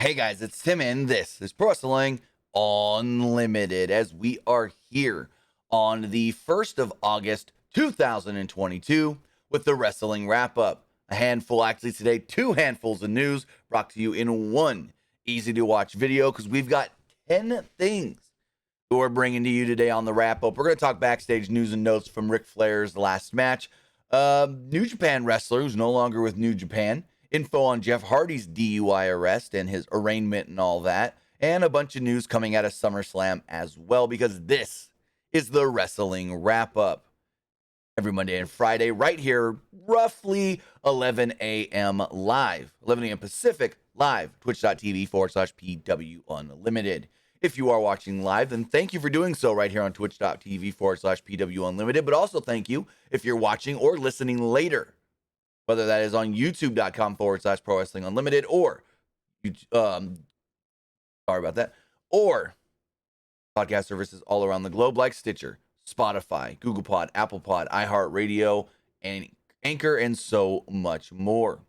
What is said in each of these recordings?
Hey guys, it's Tim, and this is Pro Wrestling Unlimited as we are here on the 1st of August 2022 with the Wrestling Wrap Up. A handful, actually today, two handfuls of news brought to you in one easy to watch video because we've got 10 things that we're bringing to you today on the Wrap Up. We're going to talk backstage news and notes from Ric Flair's last match. New Japan wrestler who's no longer with New Japan. Info on Jeff Hardy's DUI arrest and his arraignment and all that. And a bunch of news coming out of SummerSlam as well, because this is the Wrestling Wrap-Up. Every Monday and Friday, right here, roughly 11 a.m. live. 11 a.m. Pacific, live, twitch.tv/PW Unlimited. If you are watching live, then thank you for doing so right here on twitch.tv/PW Unlimited. But also thank you if you're watching or listening later, whether that is on youtube.com/Pro Wrestling Unlimited or, or podcast services all around the globe like Stitcher, Spotify, Google Pod, Apple Pod, iHeartRadio, and Anchor, and so much more.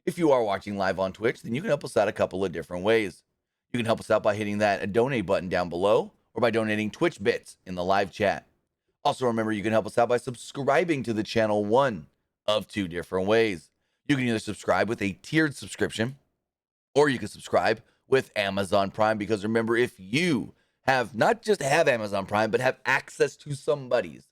If you are watching live on Twitch, then you can help us out a couple of different ways. You can help us out by hitting that donate button down below or by donating Twitch bits in the live chat. Also, remember, you can help us out by subscribing to the channel one of two different ways. You can either subscribe with a tiered subscription, or you can subscribe with Amazon Prime, because remember, if you have not just have Amazon Prime, but have access to somebody's,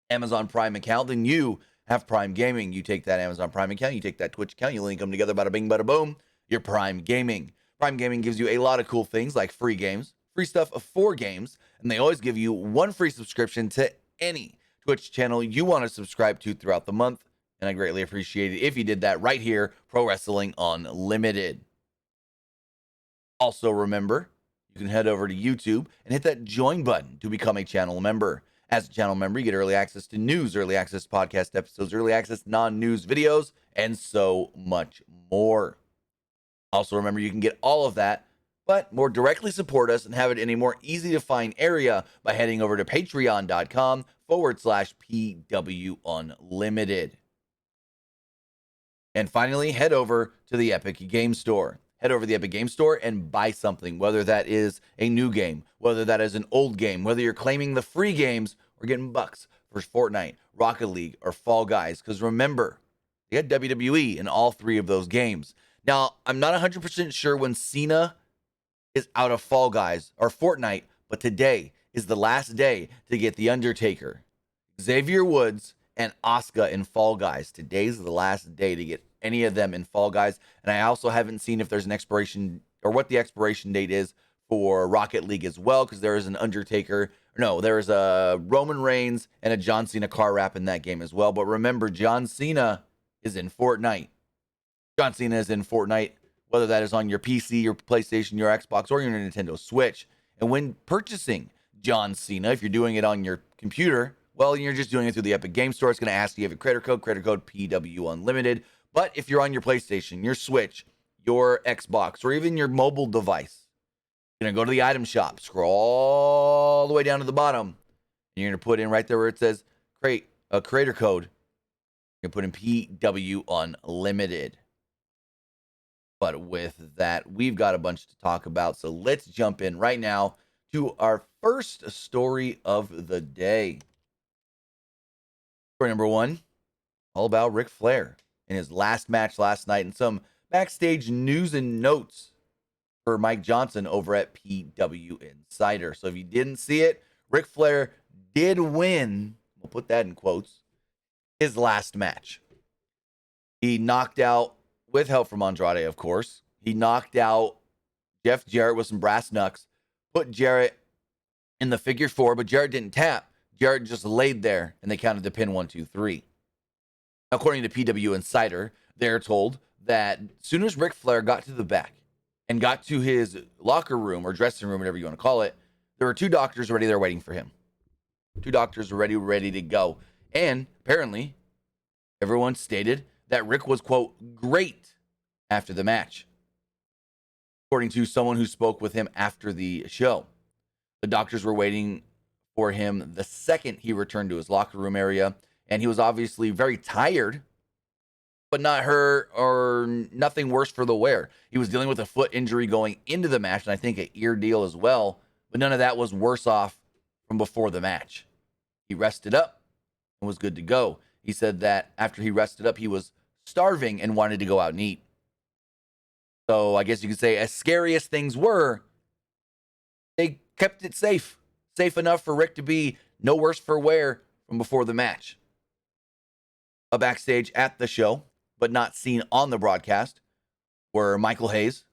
Amazon Prime account, then you have Prime Gaming. You take that Amazon Prime account, you take that Twitch account, you link them together, bada bing, bada boom, you're Prime Gaming. Prime Gaming gives you a lot of cool things like free games, free stuff for games, and they always give you one free subscription to any Twitch channel you want to subscribe to throughout the month, and I greatly appreciate it if you did that right here, Pro Wrestling Unlimited. Also, remember, you can head over to YouTube and hit that join button to become a channel member. As a channel member, you get early access to news, early access to podcast episodes, early access to non-news videos, and so much more. Also, remember, you can get all of that, but more directly support us and have it in a more easy to find area by heading over to patreon.com/PW Unlimited. And finally, head over to the Epic Game Store. Head over to the Epic Game Store and buy something, whether that is a new game, whether that is an old game, whether you're claiming the free games or getting bucks for Fortnite, Rocket League, or Fall Guys. Because remember, you got WWE in all three of those games. Now, I'm not 100% sure when Cena is out of Fall Guys or Fortnite, but today is the last day to get The Undertaker, Xavier Woods, and Asuka in Fall Guys. Today's the last day to get any of them in Fall Guys. And I also haven't seen if there's an expiration or what the expiration date is for Rocket League as well, because there is an Undertaker. No, there is a Roman Reigns and a John Cena car wrap in that game as well. But remember, John Cena is in Fortnite. John Cena is in Fortnite, whether that is on your PC, your PlayStation, your Xbox, or your Nintendo Switch. And when purchasing John Cena, if you're doing it on your computer, well, you're just doing it through the Epic Game Store. It's going to ask you if you have a credit code PW Unlimited. But if you're on your PlayStation, your Switch, your Xbox, or even your mobile device, you're going to go to the item shop, scroll all the way down to the bottom, and you're going to put in right there where it says create a creator code. You're going to put in PW Unlimited. But with that, we've got a bunch to talk about, so let's jump in right now to our first story of the day. Story number one, all about Ric Flair in his last match last night, and some backstage news and notes for Mike Johnson over at PW Insider. So if you didn't see it, Ric Flair did win, we'll put that in quotes, his last match. He knocked out, with help from Andrade, of course, he knocked out Jeff Jarrett with some brass knucks, put Jarrett in the figure four, but Jarrett didn't tap. Jarrett just laid there, and they counted the pin 1, 2, 3. According to PW Insider, they're told that as soon as Ric Flair got to the back and got to his locker room or dressing room, whatever you want to call it, there were two doctors already there waiting for him. Two doctors already ready to go. And apparently, everyone stated that Rick was, quote, great after the match, according to someone who spoke with him after the show. The doctors were waiting for him the second he returned to his locker room area, and he was obviously very tired but not hurt or nothing worse for the wear. He was dealing with a foot injury going into the match, and I think an ear deal as well, but none of that was worse off from before the match. He rested up and was good to go. He said that after he rested up, he was starving and wanted to go out and eat. So I guess you could say, as scary as things were, they kept it safe. Safe enough for Rick to be no worse for wear from before the match. Backstage at the show, but not seen on the broadcast, were Michael Hayes,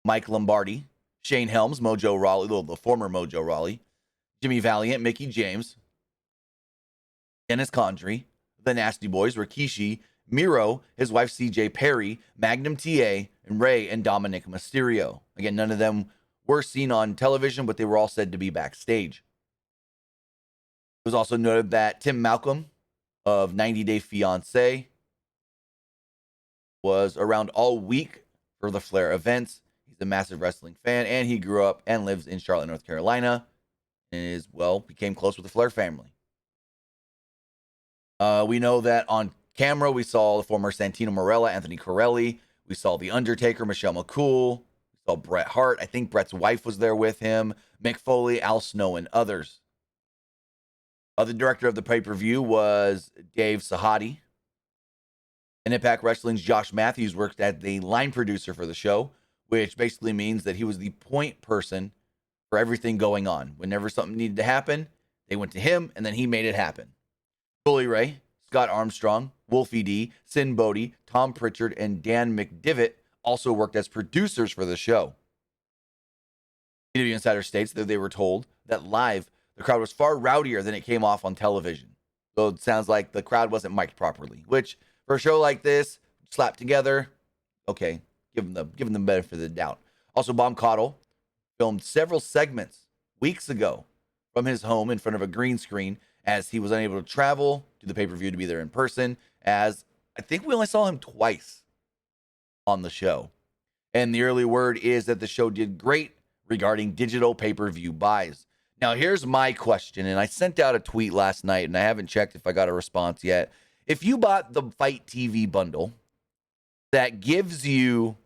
Mike Lombardi, Shane Helms, Mojo Rawley, the former Mojo Rawley, Jimmy Valiant, Mickey James, Dennis Condrey, the Nasty Boys, Rikishi, Miro, his wife CJ Perry, Magnum TA, and Ray and Dominic Mysterio. Again, none of them were seen on television, but they were all said to be backstage. It was also noted that Tim Malcolm of 90 Day Fiancé was around all week for the Flair events. He's a massive wrestling fan, and he grew up and lives in Charlotte, North Carolina, and became close with the Flair family. We know that on camera, we saw the former Santino Marella, Anthony Corelli. We saw The Undertaker, Michelle McCool. We saw Bret Hart. I think Bret's wife was there with him. Mick Foley, Al Snow, and others. The director of the pay-per-view was Dave Sahadi. And Impact Wrestling's Josh Matthews worked as the line producer for the show, which basically means that he was the point person for everything going on. Whenever something needed to happen, they went to him, and then he made it happen. Bully Ray, Scott Armstrong, Wolfie D, Sin Bodie, Tom Pritchard, and Dan McDivitt also worked as producers for the show. PW Insider states that they were told that live, the crowd was far rowdier than it came off on television. So it sounds like the crowd wasn't mic'd properly, which for a show like this, slapped together, okay, give them the benefit of the doubt. Also, Bob Caudle filmed several segments weeks ago from his home in front of a green screen, as he was unable to travel to the pay-per-view to be there in person, as I think we only saw him twice on the show. And the early word is that the show did great regarding digital pay-per-view buys. Now, here's my question, and I sent out a tweet last night, and I haven't checked if I got a response yet. If you bought the Fight TV bundle that gives you,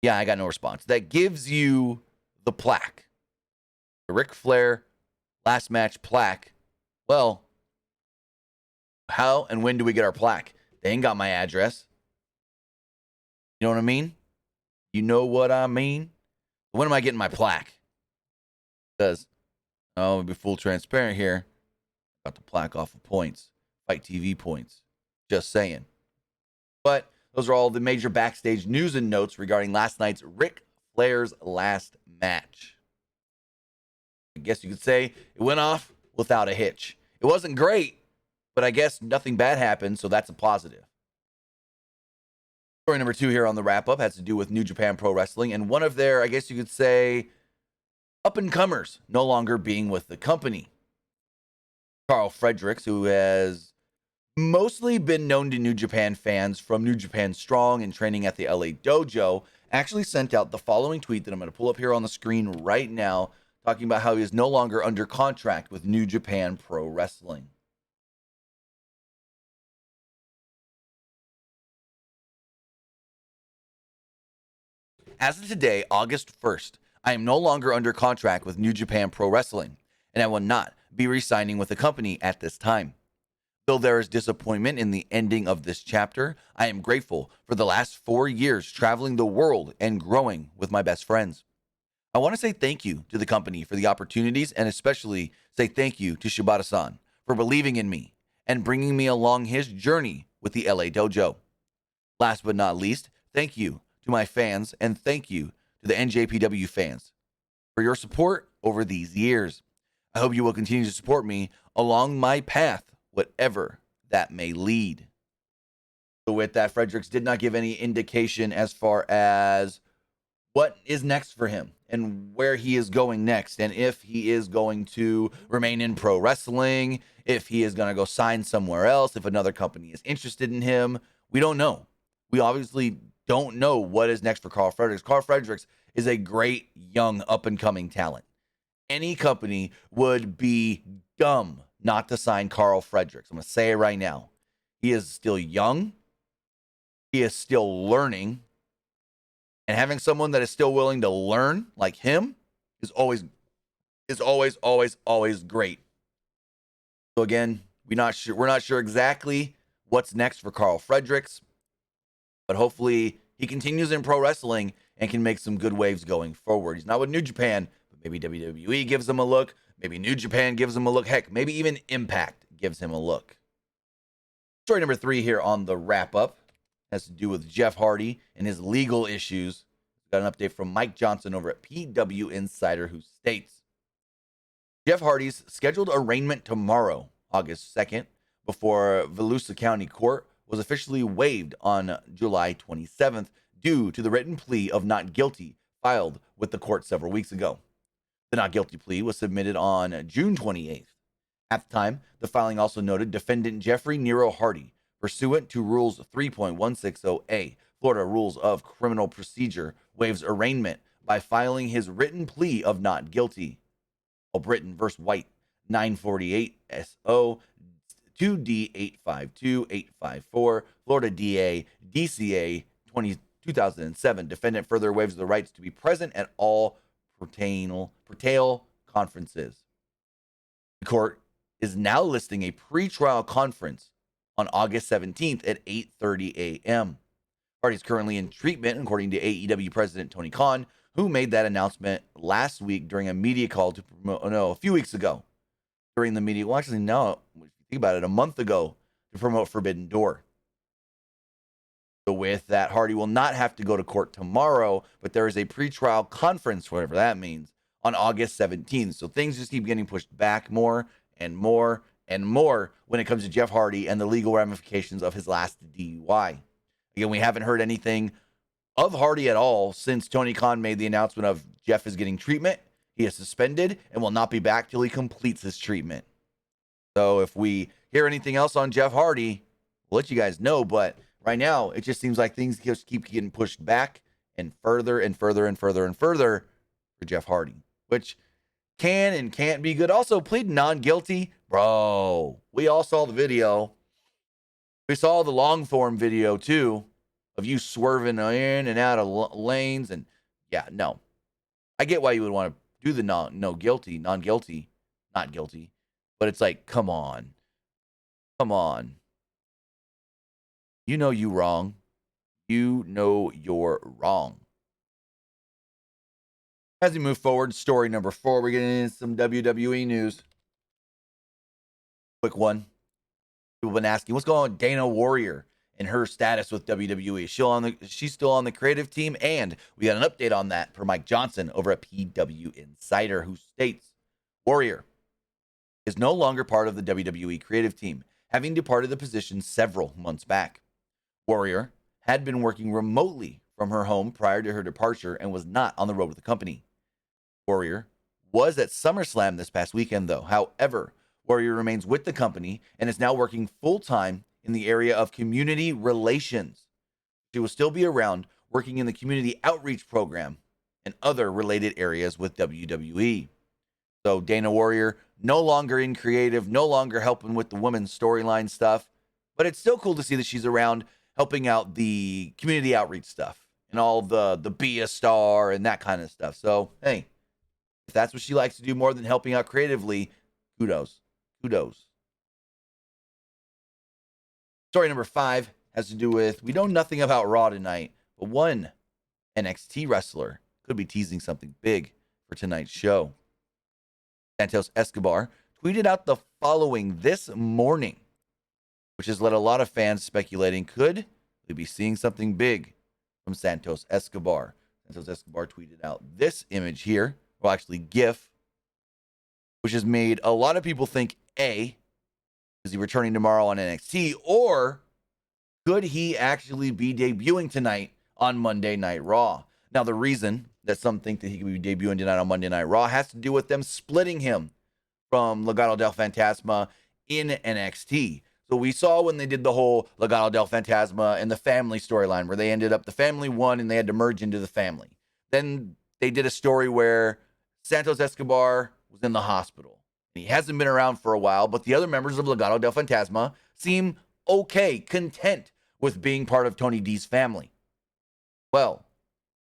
I got no response, that gives you the plaque, the Ric Flair last match plaque, well, how and when do we get our plaque? They ain't got my address. You know what I mean? You know what I mean? When am I getting my plaque? Because, I'll be full transparent here. Got the plaque off of points. Fight TV points. Just saying. But those are all the major backstage news and notes regarding last night's Ric Flair's last match. I guess you could say it went off without a hitch. It wasn't great, but I guess nothing bad happened, so that's a positive. Story number 2 here on the wrap-up has to do with New Japan Pro Wrestling, and one of their, I guess you could say, up-and-comers no longer being with the company. Carl Fredericks, who has mostly been known to New Japan fans from New Japan Strong and training at the LA Dojo, actually sent out the following tweet that I'm going to pull up here on the screen right now, talking about how he is no longer under contract with New Japan Pro Wrestling. As of today, August 1st, I am no longer under contract with New Japan Pro Wrestling, and I will not be re-signing with the company at this time. Though there is disappointment in the ending of this chapter, I am grateful for the last 4 years traveling the world and growing with my best friends. I want to say thank you to the company for the opportunities, and especially say thank you to Shibata-san for believing in me and bringing me along his journey with the LA Dojo. Last but not least, thank you to my fans, and thank you to the NJPW fans for your support over these years. I hope you will continue to support me along my path, whatever that may lead. So with that, Fredericks did not give any indication as far as what is next for him and where he is going next, and if he is going to remain in pro wrestling, if he is going to go sign somewhere else, if another company is interested in him. We don't know. We obviously don't know what is next for Carl Fredericks. Carl Fredericks is a great young up-and-coming talent. Any company would be dumb not to sign Carl Fredericks. I'm going to say it right now. He is still young. He is still learning. And having someone that is still willing to learn like him is always great. So again, we're not sure exactly what's next for Carl Fredericks, but hopefully he continues in pro wrestling and can make some good waves going forward. He's not with New Japan, but maybe WWE gives him a look. Maybe New Japan gives him a look. Heck, maybe even Impact gives him a look. Story number 3 here on the wrap-up has to do with Jeff Hardy and his legal issues. Got an update from Mike Johnson over at PW Insider, who states, Jeff Hardy's scheduled arraignment tomorrow, August 2nd, before Volusia County Court was officially waived on July 27th due to the written plea of not guilty filed with the court several weeks ago. The not guilty plea was submitted on June 28th. At the time, the filing also noted defendant Jeffrey Nero Hardy, pursuant to Rules 3.160A, Florida Rules of Criminal Procedure, waives arraignment by filing his written plea of not guilty. Britain vs. White, 948 SO 2D852854, Florida DA, DCA 2007. Defendant further waives the rights to be present at all Pertale conferences. The court is now listing a pretrial conference on August 17th at 8:30 a.m. Hardy is currently in treatment, according to AEW President Tony Khan, who made that announcement last week during a media call to promote, a few weeks ago during the media. Well, actually, no, if you think about it, a month ago to promote Forbidden Door. So with that, Hardy will not have to go to court tomorrow, but there is a pretrial conference, whatever that means, on August 17th. So things just keep getting pushed back more and more and more when it comes to Jeff Hardy and the legal ramifications of his last DUI. Again, we haven't heard anything of Hardy at all since Tony Khan made the announcement of Jeff is getting treatment. He is suspended and will not be back till he completes his treatment. So if we hear anything else on Jeff Hardy, we'll let you guys know. But right now, it just seems like things just keep getting pushed back and further and further and further and further for Jeff Hardy, which can and can't be good. Also, plead non-guilty. Bro, we all saw the video. We saw the long form video too of you swerving in and out of lanes. And yeah, no. I get why you would want to do the not guilty. But it's like, come on. Come on. You know you wrong. You know you're wrong. As we move forward, story number 4, we're getting into some WWE news. Quick one. People have been asking, what's going on with Dana Warrior and her status with WWE? She's still on the creative team, and we got an update on that for Mike Johnson over at PW Insider, who states Warrior is no longer part of the WWE creative team, having departed the position several months back. Warrior had been working remotely from her home prior to her departure and was not on the road with the company. Warrior was at SummerSlam this past weekend, though. However, Warrior remains with the company and is now working full-time in the area of community relations. She will still be around working in the community outreach program and other related areas with WWE. So Dana Warrior, no longer in creative, no longer helping with the women's storyline stuff, but it's still cool to see that she's around helping out the community outreach stuff and all the Be a Star and that kind of stuff. So, hey, if that's what she likes to do more than helping out creatively, kudos. Story number 5 has to do with, we know nothing about Raw tonight, but one NXT wrestler could be teasing something big for tonight's show. Santos Escobar tweeted out the following this morning, which has led a lot of fans speculating, could we be seeing something big from Santos Escobar? Santos Escobar tweeted out this image here, well, actually GIF, which has made a lot of people think, A, is he returning tomorrow on NXT, or could he actually be debuting tonight on Monday Night Raw? Now, the reason that some think that he could be debuting tonight on Monday Night Raw has to do with them splitting him from Legado del Fantasma in NXT. So we saw when they did the whole Legado del Fantasma and the family storyline where they ended up, the family won and they had to merge into the family. Then they did a story where Santos Escobar was in the hospital. He hasn't been around for a while, but the other members of Legado del Fantasma seem okay, content with being part of Tony D's family. Well,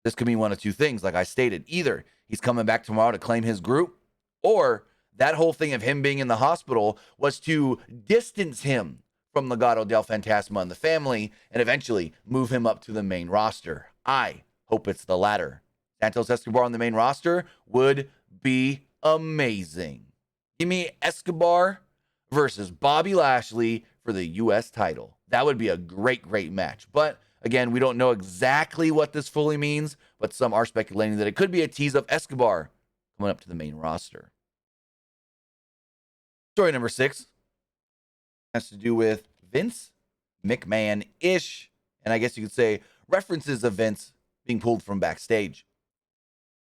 this could mean one of two things, like I stated. Either he's coming back tomorrow to claim his group, or that whole thing of him being in the hospital was to distance him from Legado del Fantasma and the family and eventually move him up to the main roster. I hope it's the latter. Santos Escobar on the main roster would be amazing. Give me Escobar versus Bobby Lashley for the U.S. title. That would be a great, great match. But again, we don't know exactly what this fully means, but some are speculating that it could be a tease of Escobar coming up to the main roster. Story number 6 has to do with Vince McMahon-ish, and I guess you could say references of Vince being pulled from Backstage.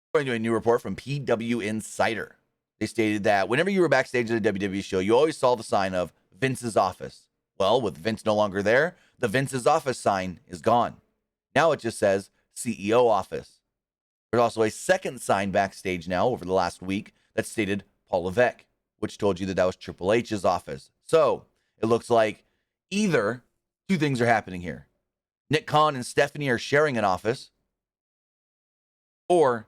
According to a new report from PW Insider, they stated that whenever you were backstage at a WWE show, you always saw the sign of Vince's office. Well, with Vince no longer there, the Vince's office sign is gone. Now it just says CEO office. There's also a second sign backstage now over the last week that stated Paul Levesque, which told you that that was Triple H's office. So it looks like either two things are happening here. Nick Khan and Stephanie are sharing an office, or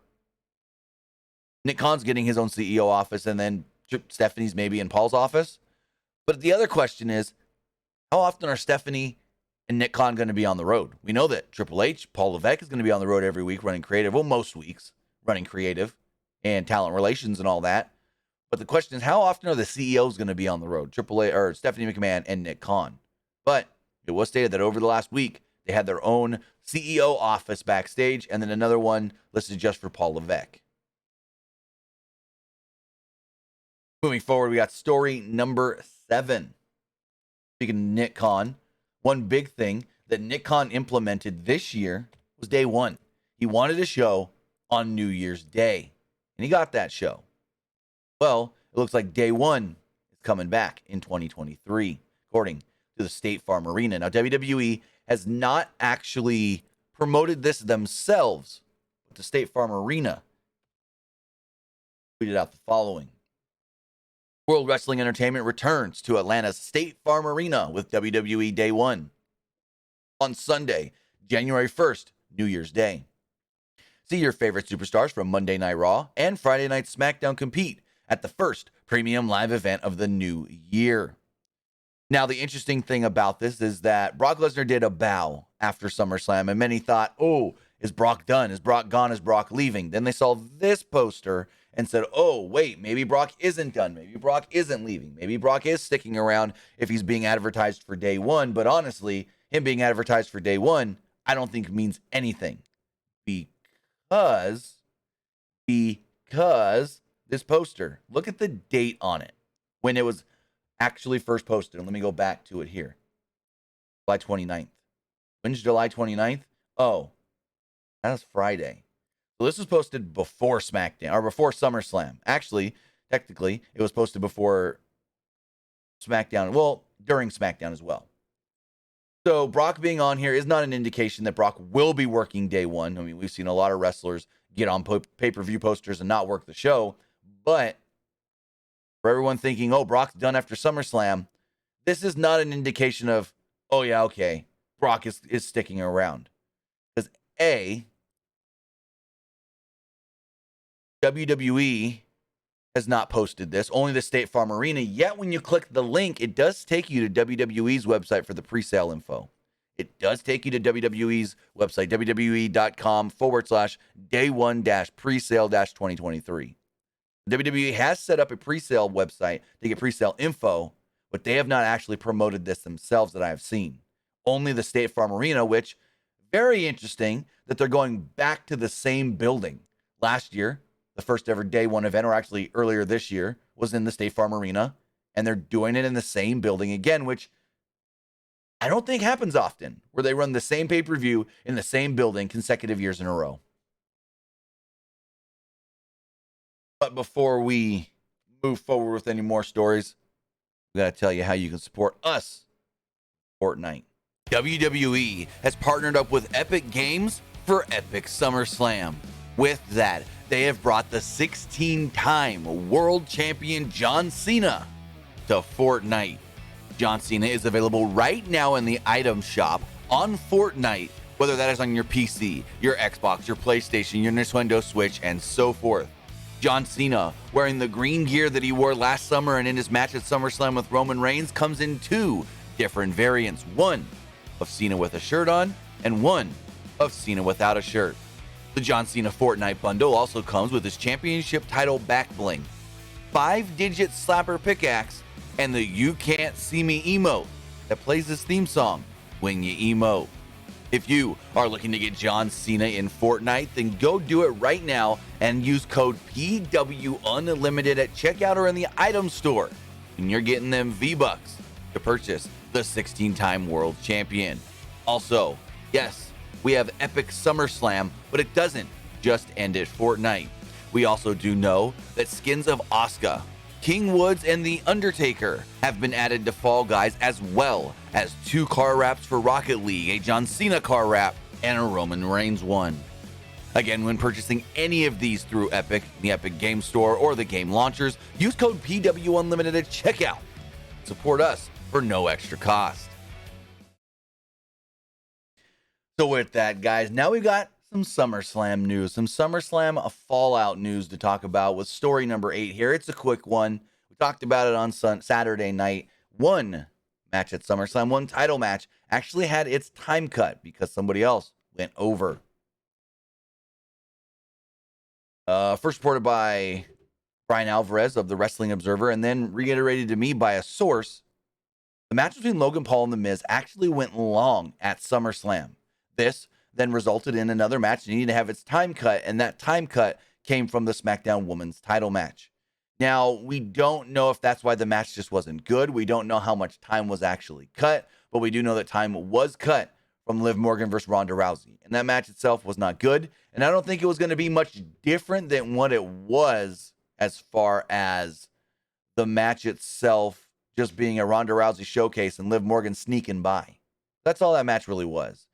Nick Khan's getting his own CEO office and then Stephanie's maybe in Paul's office. But the other question is, how often are Stephanie and Nick Khan going to be on the road? We know that Triple H, Paul Levesque, is going to be on the road every week running creative. Well, most weeks running creative and talent relations and all that. But the question is, how often are the CEOs going to be on the road? Triple H or Stephanie McMahon and Nick Khan. But it was stated that over the last week, they had their own CEO office backstage and then another one listed just for Paul Levesque. Moving forward, we got story number 7. Speaking of Nick Khan, one big thing that Nick Khan implemented this year was Day One. He wanted a show on New Year's Day, and he got that show. Well, it looks like Day One is coming back in 2023, according to the State Farm Arena. Now, WWE has not actually promoted this themselves, but the State Farm Arena tweeted out the following. World Wrestling Entertainment returns to Atlanta's State Farm Arena with WWE Day One on Sunday, January 1st, New Year's Day. See your favorite superstars from Monday Night Raw and Friday Night SmackDown compete at the first premium live event of the new year. Now, the interesting thing about this is that Brock Lesnar did a bow after SummerSlam, and many thought, oh, is Brock done? Is Brock gone? Is Brock leaving? Then they saw this poster and said, oh, wait, maybe Brock isn't done. Maybe Brock isn't leaving. Maybe Brock is sticking around if he's being advertised for Day One. But honestly, him being advertised for Day One, I don't think means anything. Because this poster, look at the date on it when it was actually first posted. And let me go back to it here. July 29th. When's July 29th? Oh, that's Friday. So this was posted before SmackDown, or before SummerSlam. Actually, technically, it was posted before SmackDown. Well, during SmackDown as well. So Brock being on here is not an indication that Brock will be working Day One. I mean, we've seen a lot of wrestlers get on pay-per-view posters and not work the show. But for everyone thinking, oh, Brock's done after SummerSlam, this is not an indication of, oh, yeah, okay, Brock is sticking around. Because A, WWE has not posted this, only the State Farm Arena. Yet when you click the link, it does take you to WWE's website for the pre-sale info. It does take you to WWE's website, www.com/day1-presale-2023. WWE has set up a pre-sale website to get pre-sale info, but they have not actually promoted this themselves that I have seen. Only the State Farm Arena, which, very interesting that they're going back to the same building. Last year, the first ever Day One event, or actually earlier this year, was in the State Farm Arena, and they're doing it in the same building again, which I don't think happens often, where they run the same pay-per-view in the same building consecutive years in a row. But before we move forward with any more stories, we got to tell you how you can support us, Fortnite. WWE has partnered up with Epic Games for Epic SummerSlam. With that, they have brought the 16-time world champion John Cena to Fortnite. John Cena is available right now in the item shop on Fortnite, whether that is on your PC, your Xbox, your PlayStation, your Nintendo Switch, and so forth. John Cena, wearing the green gear that he wore last summer and in his match at SummerSlam with Roman Reigns, comes in two different variants. One of Cena with a shirt on, and one of Cena without a shirt. The John Cena Fortnite bundle also comes with his championship title back bling, 5-digit slapper pickaxe, and the You Can't See Me emote that plays his theme song when you emote. If you are looking to get John Cena in Fortnite, then go do it right now and use code PW Unlimited at checkout or in the item store. And you're getting them V-Bucks to purchase the 16-time world champion. Also, yes, we have Epic SummerSlam, but it doesn't just end at Fortnite. We also do know that skins of Asuka, King Woods, and The Undertaker have been added to Fall Guys, as well as 2 car wraps for Rocket League, a John Cena car wrap, and a Roman Reigns one. Again, when purchasing any of these through Epic, the Epic Game Store, or the game launchers, use code PW Unlimited at checkout. Support us for no extra cost. So with that, guys, now we've got some SummerSlam news, some SummerSlam Fallout news to talk about with story number 8 here. It's a quick one. We talked about it on Saturday night. One match at SummerSlam, one title match, actually had its time cut because somebody else went over. First reported by Brian Alvarez of the Wrestling Observer, and then reiterated to me by a source, the match between Logan Paul and The Miz actually went long at SummerSlam. This then resulted in another match needing to have its time cut, and that time cut came from the SmackDown Women's title match. Now, we don't know if that's why the match just wasn't good. We don't know how much time was actually cut, but we do know that time was cut from Liv Morgan versus Ronda Rousey. And that match itself was not good, and I don't think it was going to be much different than what it was as far as the match itself just being a Ronda Rousey showcase and Liv Morgan sneaking by. That's all that match really was.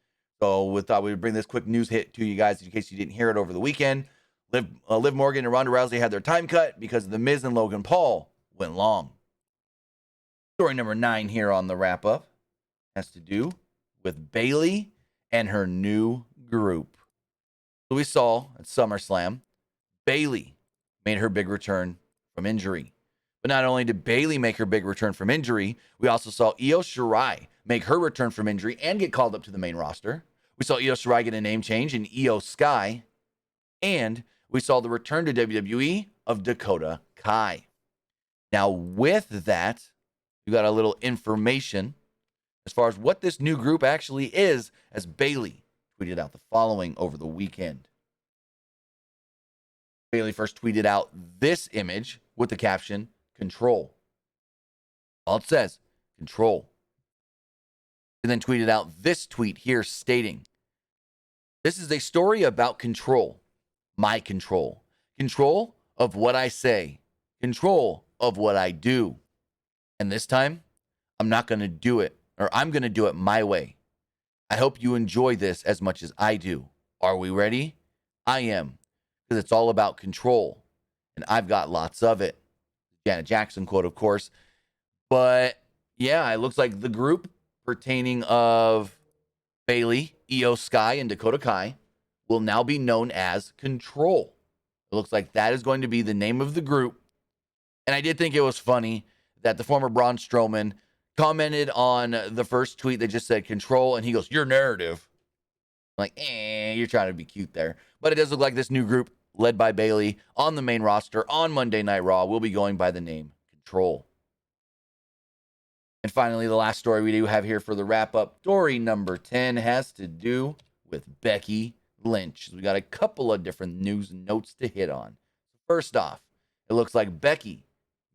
So we thought we would bring this quick news hit to you guys in case you didn't hear it over the weekend. Liv Morgan and Ronda Rousey had their time cut because The Miz and Logan Paul went long. Story number 9 here on the wrap-up has to do with Bayley and her new group. So we saw at SummerSlam, Bayley made her big return from injury. But not only did Bayley make her big return from injury, we also saw Io Shirai make her return from injury and get called up to the main roster. We saw Io Shirai get a name change in Io Sky. And we saw the return to WWE of Dakota Kai. Now, with that, you got a little information as far as what this new group actually is, as Bayley tweeted out the following over the weekend. Bayley first tweeted out this image with the caption, "Control." All it says, "Control." And then tweeted out this tweet here stating, "This is a story about control. My control. Control of what I say. Control of what I do. And this time, I'm not going to do it, or I'm going to do it my way. I hope you enjoy this as much as I do. Are we ready? I am, because it's all about control, and I've got lots of it." Janet Jackson quote, of course. But yeah, it looks like the group pertaining of Bayley, Io Sky, and Dakota Kai will now be known as Control. It looks like that is going to be the name of the group. And I did think it was funny that the former Braun Strowman commented on the first tweet that just said Control, and he goes, "Your narrative." I'm like, you're trying to be cute there. But it does look like this new group, led by Bayley, on the main roster on Monday Night Raw, will be going by the name Control. And finally, the last story we do have here for the wrap-up, story number 10, has to do with Becky Lynch. We got a couple of different news and notes to hit on. First off, it looks like Becky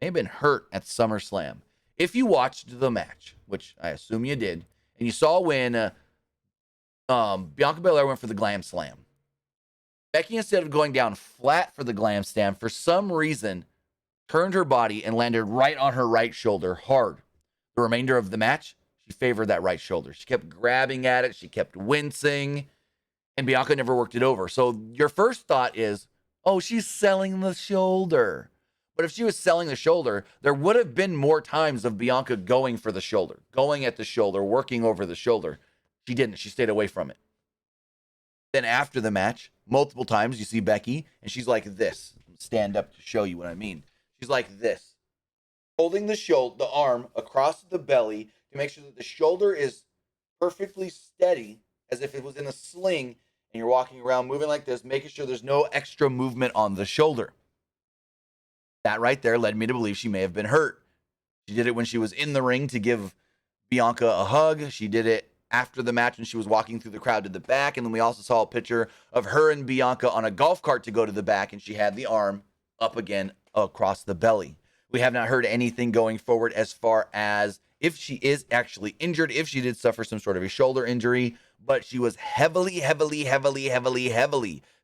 may have been hurt at SummerSlam. If you watched the match, which I assume you did, and you saw when Bianca Belair went for the Glam Slam, Becky, instead of going down flat for the Glam Slam, for some reason, turned her body and landed right on her right shoulder hard. The remainder of the match, she favored that right shoulder. She kept grabbing at it. She kept wincing. And Bianca never worked it over. So your first thought is, oh, she's selling the shoulder. But if she was selling the shoulder, there would have been more times of Bianca going for the shoulder, going at the shoulder, working over the shoulder. She didn't. She stayed away from it. Then after the match, multiple times you see Becky, and she's like this. Stand up to show you what I mean. She's like this, holding the arm across the belly to make sure that the shoulder is perfectly steady, as if it was in a sling, and you're walking around moving like this, making sure there's no extra movement on the shoulder. That right there led me to believe she may have been hurt. She did it when she was in the ring to give Bianca a hug. She did it after the match when she was walking through the crowd to the back. And then we also saw a picture of her and Bianca on a golf cart to go to the back, and she had the arm up again across the belly. We have not heard anything going forward as far as if she is actually injured, if she did suffer some sort of a shoulder injury, but she was heavily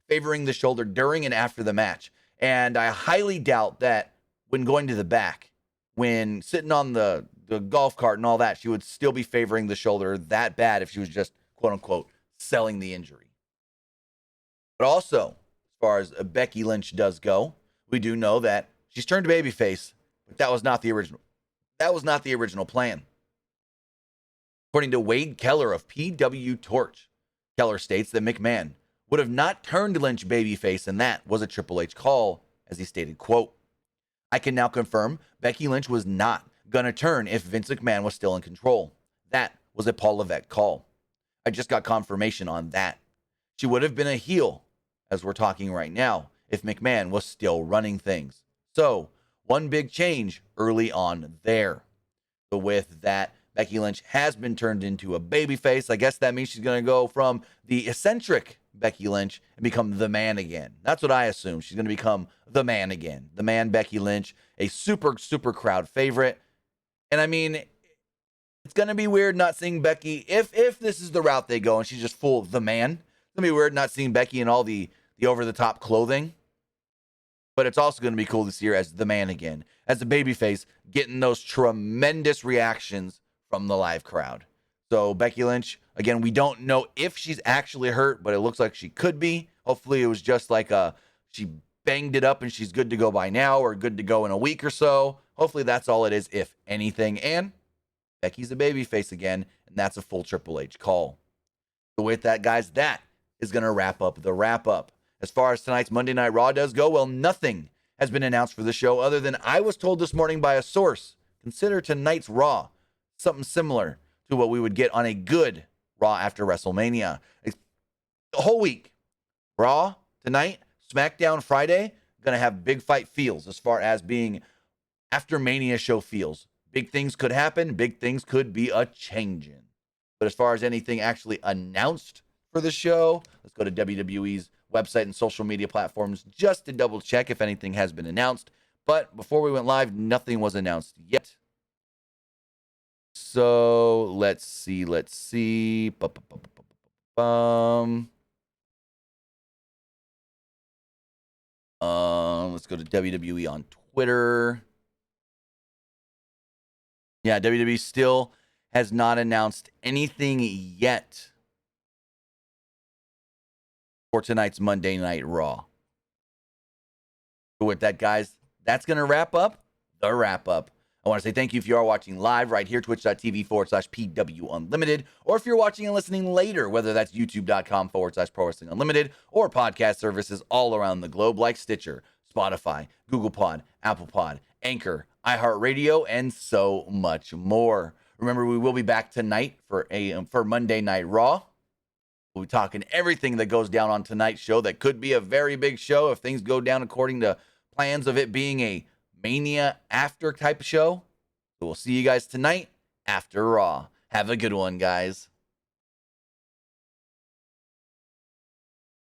favoring the shoulder during and after the match. And I highly doubt that when going to the back, when sitting on the golf cart and all that, she would still be favoring the shoulder that bad if she was just, quote unquote, selling the injury. But also, as far as Becky Lynch does go, we do know that she's turned babyface, but that was not the original. That was not the original plan. According to Wade Keller of PWU Torch, Keller states that McMahon would have not turned Lynch babyface, and that was a Triple H call, as he stated, quote, "I can now confirm Becky Lynch was not going to turn if Vince McMahon was still in control. That was a Paul Levesque call. I just got confirmation on that. She would have been a heel, as we're talking right now, if McMahon was still running things. So, one big change early on there." But with that, Becky Lynch has been turned into a babyface. I guess that means she's going to go from the eccentric Becky Lynch and become the man again. That's what I assume. She's going to become the man again. The man Becky Lynch, a super crowd favorite. And I mean, it's going to be weird not seeing Becky, if this is the route they go and she's just full the man. It's going to be weird not seeing Becky in all the over-the-top clothing. But it's also going to be cool to see her as the man again, as a babyface, getting those tremendous reactions from the live crowd. So Becky Lynch, again, we don't know if she's actually hurt, but it looks like she could be. Hopefully it was just like she banged it up and she's good to go by now, or good to go in a week or so. Hopefully that's all it is, if anything. And Becky's a babyface again, and that's a full Triple H call. So with that, guys, that is going to wrap up the wrap-up. As far as tonight's Monday Night Raw does go, well, nothing has been announced for the show other than I was told this morning by a source, consider tonight's Raw something similar to what we would get on a good Raw after WrestleMania. The whole week, Raw tonight, SmackDown Friday, going to have big fight feels as far as being after Mania show feels. Big things could happen. Big things could be a changing. But as far as anything actually announced for the show, let's go to WWE's website and social media platforms just to double check if anything has been announced. But before we went live, nothing was announced yet. So let's see. Let's go to WWE on Twitter. Yeah, WWE still has not announced anything yet for tonight's Monday Night Raw. But with that, guys, that's going to wrap up the wrap-up. I want to say thank you if you are watching live right here, twitch.tv/PW Unlimited, or if you're watching and listening later, whether that's youtube.com/Pro Wrestling Unlimited, or podcast services all around the globe like Stitcher, Spotify, Google Pod, Apple Pod, Anchor, iHeartRadio, and so much more. Remember, we will be back tonight for Monday Night Raw. We'll be talking everything that goes down on tonight's show. That could be a very big show if things go down according to plans of it being a Mania after type of show. So we'll see you guys tonight after Raw. Have a good one, guys.